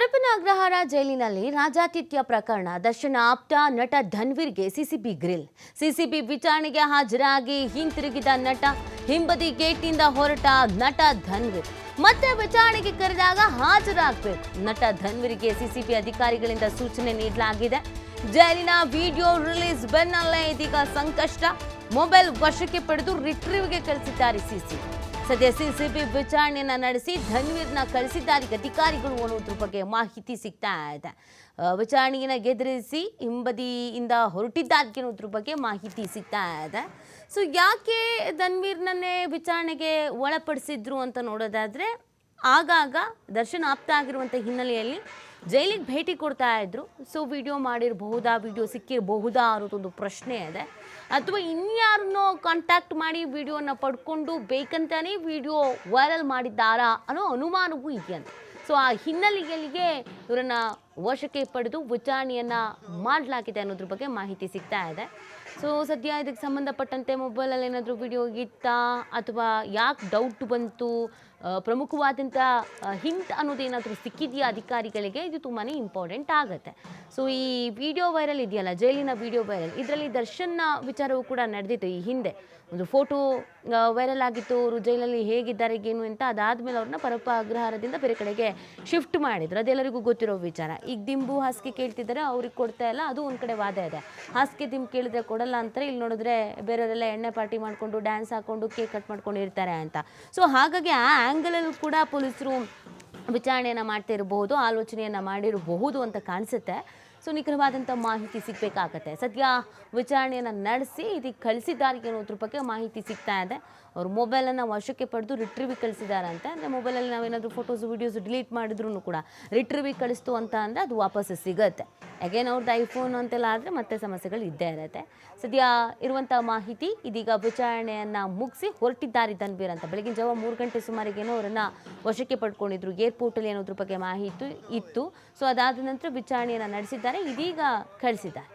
ಪರಪ್ಪನ ಅಗ್ರಹಾರ ಜೈಲಿನಲ್ಲಿ ರಾಜಾತಿಥ್ಯ ಪ್ರಕರಣ ದರ್ಶನ ಆಪ್ತ ನಟ ಧನ್ವೀರ್ಗೆ ಸಿಸಿಬಿ ಗ್ರಿಲ್. ಸಿಸಿಬಿ ವಿಚಾರಣೆಗೆ ಹಾಜರಾಗಿ ಹಿಂತಿರುಗಿದ ನಟ, ಹಿಂಬದಿ ಗೇಟ್ನಿಂದ ಹೊರಟ ನಟ ಧನ್ವೀರ್ ಮತ್ತೆ ವಿಚಾರಣೆಗೆ ಕರೆದಾಗ ಹಾಜರಾಗಬೇಕು. ನಟ ಧನ್ವೀರ್ಗೆ ಸಿಸಿಬಿ ಅಧಿಕಾರಿಗಳಿಂದ ಸೂಚನೆ ನೀಡಲಾಗಿದೆ. ಜೈಲಿನ ವಿಡಿಯೋ ರಿಲೀಸ್ ಬೆನ್ನಲ್ಲೇ ಇದೀಗ ಸಂಕಷ್ಟ. ಮೊಬೈಲ್ ವಶಕ್ಕೆ ಪಡೆದು ರಿಟ್ರೀವ್ಗೆ ಕಳಿಸಿದ್ದಾರೆ ಸಿಸಿಬಿ. ಸದ್ಯ ಸಿಸಿಬಿ ವಿಚಾರಣೆಯನ್ನ ನಡೆಸಿ ಧನ್ವೀರ್ನ ಕಳಿಸಿದ್ದಾರೆ ಅಧಿಕಾರಿಗಳು ಅನ್ನೋದ್ರ ಬಗ್ಗೆ ಮಾಹಿತಿ ಸಿಗ್ತಾ ಇದೆ. ವಿಚಾರಣೆಯನ್ನ ಗೆದರಿಸಿ ಹಿಂಬದಿಯಿಂದ ಹೊರಟಿದ್ದಾಕೆ ಅನ್ನೋದ್ರ ಬಗ್ಗೆ ಮಾಹಿತಿ ಸಿಗ್ತಾ ಇದೆ. ಸೊ ಯಾಕೆ ಧನ್ವೀರ್ನನ್ನೇ ವಿಚಾರಣೆಗೆ ಒಳಪಡಿಸಿದ್ರು ಅಂತ ನೋಡೋದಾದ್ರೆ, ಆಗಾಗ ದರ್ಶನ್ ಆಪ್ತ ಆಗಿರುವಂಥ ಹಿನ್ನೆಲೆಯಲ್ಲಿ ಜೈಲಿಗೆ ಭೇಟಿ ಕೊಡ್ತಾ ಇದ್ರು. ಸೊ ವಿಡಿಯೋ ಮಾಡಿರಬಹುದಾ, ವಿಡಿಯೋ ಸಿಕ್ಕಿರಬಹುದಾ ಅನ್ನೋದೊಂದು ಪ್ರಶ್ನೆ ಇದೆ. ಅಥವಾ ಇನ್ಯಾರನ್ನೋ ಕಾಂಟ್ಯಾಕ್ಟ್ ಮಾಡಿ ವಿಡಿಯೋನ ಪಡ್ಕೊಂಡು ಬೇಕಂತಾನೆ ವಿಡಿಯೋ ವೈರಲ್ ಮಾಡಿದ್ದಾರಾ ಅನ್ನೋ ಅನುಮಾನವೂ ಇದೆಯಂತೆ. ಸೊ ಆ ಹಿನ್ನೆಲೆಗಳಿಗೆ ಇವರನ್ನ ವಶಕ್ಕೆ ಪಡೆದು ವಿಚಾರಣೆಯನ್ನ ಮಾಡಲಾಗಿದೆ ಅನ್ನೋದ್ರ ಬಗ್ಗೆ ಮಾಹಿತಿ ಸಿಗ್ತಾ ಇದೆ. ಸೊ ಸದ್ಯ ಇದಕ್ಕೆ ಸಂಬಂಧಪಟ್ಟಂತೆ ಮೊಬೈಲಲ್ಲಿ ಏನಾದರೂ ವಿಡಿಯೋ ಇತ್ತಾ ಅಥವಾ ಯಾಕೆ ಡೌಟ್ ಬಂತು, ಪ್ರಮುಖವಾದಂಥ ಹಿಂಟ್ ಅನ್ನೋದೇನಾದರೂ ಸಿಕ್ಕಿದೆಯಾ ಅಧಿಕಾರಿಗಳಿಗೆ, ಇದು ತುಂಬಾ ಇಂಪಾರ್ಟೆಂಟ್ ಆಗುತ್ತೆ. ಸೊ ಈ ವಿಡಿಯೋ ವೈರಲ್ ಇದೆಯಲ್ಲ, ಜೈಲಿನ ವಿಡಿಯೋ ವೈರಲ್, ಇದರಲ್ಲಿ ದರ್ಶನ್ನ ವಿಚಾರವೂ ಕೂಡ ನಡೆದಿತ್ತು. ಈ ಹಿಂದೆ ಒಂದು ಫೋಟೋ ವೈರಲ್ ಆಗಿತ್ತು, ಅವರು ಜೈಲಲ್ಲಿ ಹೇಗಿದ್ದಾರೆ ಏನು ಅಂತ. ಅದಾದಮೇಲೆ ಅವ್ರನ್ನ ಪರಪ್ಪ ಅಗ್ರಹಾರದಿಂದ ಬೇರೆ ಕಡೆಗೆ ಶಿಫ್ಟ್ ಮಾಡಿದ್ರು, ಅದೆಲ್ಲರಿಗೂ ಗೊತ್ತಿರೋ ವಿಚಾರ. ಈಗ ದಿಂಬು ಹಾಸಿಗೆ ಕೇಳ್ತಿದ್ದಾರೆ, ಅವ್ರಿಗೆ ಕೊಡ್ತಾ ಇಲ್ಲ, ಅದು ಒಂದು ಕಡೆ ವಾದ ಇದೆ. ಹಾಸಿಗೆ ದಿಂಬು ಕೇಳಿದ್ರೆ ಕೊಡಲ್ಲ ಅಂತಾರೆ, ಇಲ್ಲಿ ನೋಡಿದ್ರೆ ಬೇರೆಯವರೆಲ್ಲ ಎಣ್ಣೆ ಪಾರ್ಟಿ ಮಾಡಿಕೊಂಡು ಡ್ಯಾನ್ಸ್ ಹಾಕೊಂಡು ಕೇಕ್ ಕಟ್ ಮಾಡ್ಕೊಂಡು ಇರ್ತಾರೆ ಅಂತ. ಸೊ ಹಾಗಾಗಿ ಆ ಆ್ಯಂಗಲಲ್ಲೂ ಕೂಡ ಪೊಲೀಸರು ವಿಚಾರಣೆಯನ್ನು ಮಾಡ್ತಾ ಇರಬಹುದು, ಆಲೋಚನೆಯನ್ನು ಮಾಡಿರಬಹುದು ಅಂತ ಕಾಣಿಸುತ್ತೆ. ಸೊ ನಿಖರವಾದಂಥ ಮಾಹಿತಿ ಸಿಗಬೇಕಾಗತ್ತೆ. ಸದ್ಯ ವಿಚಾರಣೆಯನ್ನು ನಡೆಸಿ ಇದಕ್ಕೆ ಕಳಿಸಿದ್ದಾರೆ ಅನ್ನೋದ್ರ ಬಗ್ಗೆ ಮಾಹಿತಿ ಸಿಗ್ತಾ ಇದೆ. ಅವರು ಮೊಬೈಲನ್ನು ವಶಕ್ಕೆ ಪಡೆದು ರಿಟ್ರೀವಿಗೆ ಕಳಿಸಿದಾರಂತೆ. ಅಂದರೆ ಮೊಬೈಲಲ್ಲಿ ನಾವೇನಾದರೂ ಫೋಟೋಸ್ ವೀಡಿಯೋಸ್ ಡಿಲೀಟ್ ಮಾಡಿದ್ರೂ ಕೂಡ ರಿಟ್ರೀವಿಗೆ ಕಳಿಸ್ತು ಅಂತ ಅಂದರೆ ಅದು ವಾಪಸ್ ಸಿಗುತ್ತೆ. ಅಗೇನ್ ಅವ್ರದ್ದು ಐಫೋನ್ ಅಂತೆಲ್ಲ ಆದರೆ ಮತ್ತೆ ಸಮಸ್ಯೆಗಳು ಇದ್ದೇ ಇರುತ್ತೆ. ಸದ್ಯ ಇರುವಂಥ ಮಾಹಿತಿ, ಇದೀಗ ವಿಚಾರಣೆಯನ್ನು ಮುಗಿಸಿ ಹೊರಟಿದ್ದಾರೆ ಧನ್ವೀರ್ ಅಂತ. ಬೆಳಗಿನ ಜಾವ 3 ಗಂಟೆ ಸುಮಾರಿಗೇನೋ ಅವರನ್ನು ವಶಕ್ಕೆ ಪಡ್ಕೊಂಡಿದ್ರು ಏರ್ಪೋರ್ಟಲ್ಲಿ ಅನ್ನೋದ್ರ ಬಗ್ಗೆ ಮಾಹಿತಿ ಇತ್ತು. ಸೊ ಅದಾದ ನಂತರ ವಿಚಾರಣೆಯನ್ನು ನಡೆಸಿದ್ದಾರೆ, ಇದೀಗ ಕಳಿಸಿದ್ದಾರೆ.